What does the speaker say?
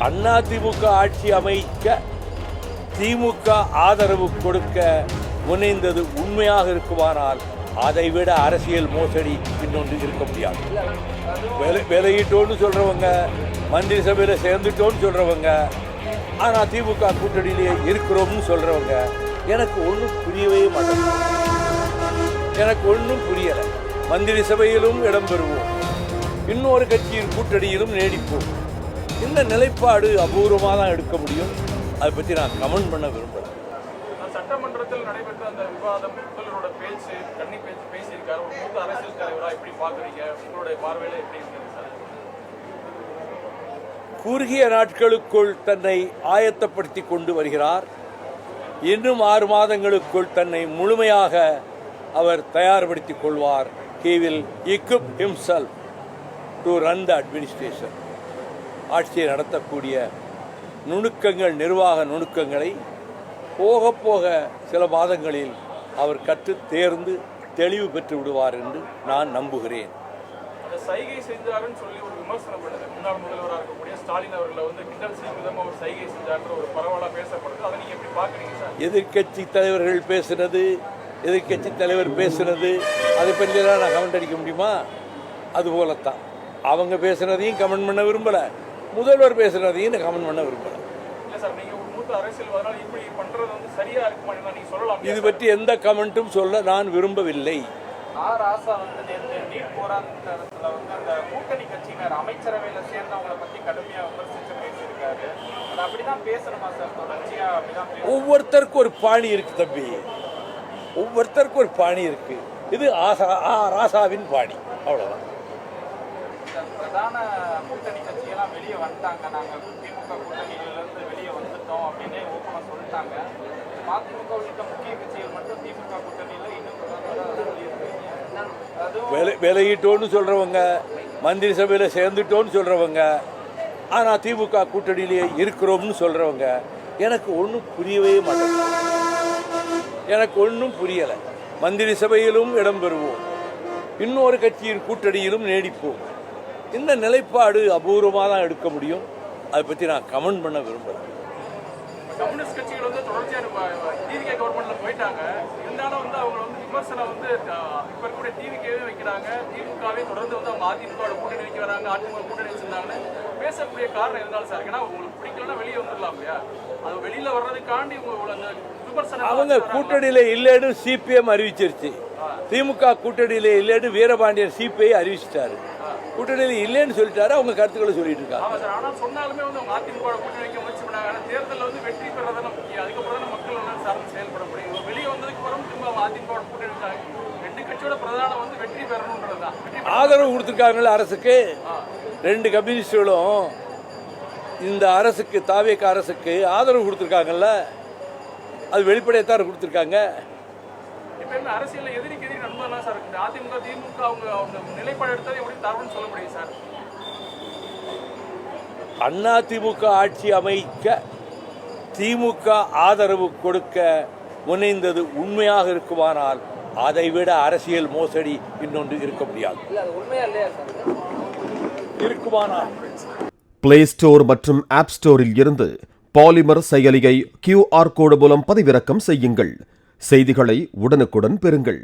அதிமுக ஆட்சி அமைக்க திமுக ஆதரவு கொடுக்க முனைந்தது உண்மையாக இருக்குமானால் அதைவிட அரசியல் மோசடி இன்னொன்று இருக்க முடியாது. விலகிட்டோன்னு சொல்றவங்க, மந்திரி சபையில சேர்ந்துட்டோன்னு சொல்றவங்க, ஆனா திமுக கூட்டணியிலேயே இருக்கிறோம்னு சொல்றவங்க எனக்கு ஒன்றும் புரியவே மாட்டேங்குது. எனக்கு ஒன்றும் புரியலை. மந்திரி சபையிலும் இடம்பெறுவோம், இன்னொரு கட்சியின் கூட்டணியிலும் நீடிப்போம். இந்த நிலைப்பாடு அபூர்வமாக தான் எடுக்க முடியும். அதை பற்றி நான் கமெண்ட் பண்ண விரும்பல. சட்டமன்றத்தில் நடைபெற்ற அந்த விவாதம், முதல்வரோட பேச்சு, கன்னி பேச்சு பேசியிருக்காரு. ஒரு மூத்த அரசியல் தலைவராக எப்படி பார்க்குறீங்க? உங்களுடைய பார்வையில் எப்படி இருக்குது சார்? குறுகிய நாட்களுக்குள் தன்னை ஆயத்தப்படுத்தி கொண்டு வருகிறார். இன்னும் 6 மாதங்களுக்குள் தன்னை முழுமையாக அவர் தயார்படுத்திக் கொள்வார். He will equip himself to run the administration. ஆட்சியை நடத்தக்கூடிய நுணுக்கங்கள், நிர்வாக நுணுக்கங்களை போக போக சில மாதங்களில் அவர் கற்று தேர்ந்து தெளிவு பெற்று விடுவார் என்று நான் நம்புகிறேன். சைகை செஞ்சாருன்னு சொல்லி ஒரு விமர்சனம் பண்ணுது. முன்னாள் முதல்வராக இருக்கக்கூடிய ஸ்டாலின் அவர்களை கிண்டல் செய்யும் விதமாக ஒரு சைகை செஞ்சாருன்ற ஒரு பரவலாக பேசப்படுது. அதை நீங்க எப்படி பார்க்குறீங்க சார்? எதிர்கட்சி தலைவர்கள் பேசுனது, எதிர்கட்சி தலைவர் பேசுனது, அதை பற்றியெல்லாம் நான் கமெண்ட் அடிக்க முடியுமா? அதுபோலத்தான் அவங்க பேசுனதையும் கமெண்ட் பண்ண விரும்பலை, முதல்வர் பேசுனதையும் நான் கமெண்ட் பண்ண விரும்பலை. இல்லை சார், நீங்கள் ஒரு மூத்த அரசியல்வாதினால இப்படி பண்ணுறது சரியா இருக்குமா நீங்கள் சொல்லலாம். இது பற்றி எந்த கமெண்ட்டும் சொல்ல நான் விரும்பவில்லை. ராசா நேற்று நீட் போராட்டத்தில் அந்த கூட்டணி கட்சியினர் அமைச்சரவையில் சேர்ந்தவங்களை பற்றி கடுமையாக விமர்சித்து பேசியிருக்காரு. அது அப்படிதான் பேசணுமா சார்? தொடர்ச்சியாக அப்படிதான் ஒவ்வொருத்தருக்கும் ஒரு பாணி இருக்கு தம்பி, ஒவ்வொருத்தருக்கும் ஒரு பாணி இருக்கு. இது ராசாவின் பாணி, அவ்வளவுதான். பிரதான கூட்டணி கட்சியெல்லாம் வெளியே வந்துட்டாங்க. நாங்கள் திமுக கூட்டணியிலிருந்து வெளியே வந்துட்டோம் அப்படின்னு ஓப்பனாக சொல்லிட்டாங்க. மதிமுக உள்ளிட்ட முக்கிய கட்சிகள் மட்டும் திமுக கூட்டணியில் இன்னும் விலகிட்டோன்னு சொல்றவங்க, மந்திரி சபையில சேர்ந்துட்டோன்னு சொல்றவங்க, ஆனா திமுக கூட்டணியிலேயே இருக்கிறோம்னு சொல்றவங்க எனக்கு ஒன்றும் புரியவே மாட்டேங்குது. எனக்கு ஒன்றும் புரியலை. மந்திரி சபையிலும் இடம்பெறுவோம், இன்னொரு கட்சியின் கூட்டணியிலும் நீடிப்போம். இந்த நிலைப்பாடு அபூர்வமாக தான் எடுக்க முடியும். அதை பற்றி நான் கமெண்ட் பண்ண விரும்பல. கம்யூனிஸ்ட் கட்சிகள் தொடர்ச்சியாக டிவிகே கவர்மெண்ட்ல போயிட்டாங்க. இருந்தாலும் அவங்க விமர்சனம் இப்ப இருக்கக்கூடிய டிவிகேவே வைக்கிறாங்க. திமுகவே தொடர்ந்து அவங்க அதிமுக கூட்டணி வைக்க வராங்க, அதிமுக கூட்டணி வச்சிருந்தாங்கன்னு பேசக்கூடிய காரணம் இருந்தாலும் சார், ஏன்னா உங்களுக்கு பிடிக்கலன்னா வெளியே வந்துடலாம் இல்லையா? அது வெளியில வர்றதுக்காண்டி அந்த விமர்சனம். அவங்க கூட்டணியில இல்லைன்னு சிபிஎம் அறிவிச்சிருச்சு. திமுக கூட்டணியில இல்லைன்னு வீரபாண்டியன் சிபிஐ அறிவிச்சிட்டாரு. கூட்டணியில் இல்லைன்னு சொல்லிட்டாரு. அவங்க கருத்துக்களை சொல்லிட்டு இருக்காங்க. ஆனால் சொன்னாலுமே அவங்க அதிமுக கூட்டணி வைக்க முயற்சி பண்ணாங்க. தேர்தலில் வெற்றி பெறதான முக்கியம். அதுக்கப்புறம் மக்கள் சார்ந்து செயல்பட முடியும். வெளியே வந்ததுக்கு அப்புறம் திரும்ப அதிமுக கூட்டணி வச்சாங்க. 2 கட்சியோட பிரதானம் வெற்றி பெறணுன்றதுதான். ஆதரவு கொடுத்துருக்காங்கல்ல அரசுக்கு. 2 கம்யூனிஸ்டுகளும் இந்த அரசுக்கு, தாவேக அரசுக்கு ஆதரவு கொடுத்துருக்காங்கல்ல, அது வெளிப்படையத்தான் கொடுத்துருக்காங்க. அரசியல் எதிரிக்கு எதிரி நண்பர்களாம் சார் இருக்குது. அதிமுக திமுக அவங்க நிலைப்பாடு எடுத்தது எப்படி தரவுன்னு சொல்ல முடியும் சார்? அதிமுக ஆட்சி அமைக்க திமுக ஆதரவு கொடுக்க முனைந்தது உண்மையாக இருக்குமானால் அதைவிட அரசியல் மோசடி இன்னொன்று இருக்க முடியாது. இருக்குமானால் பிளே ஸ்டோர் மற்றும் ஆப் ஸ்டோரில் இருந்து பாலிமர் செயலியை QR கோடு மூலம் பதிவிறக்கம் செய்யுங்கள். செய்திகளை உடனுக்குடன் பெறுங்கள்.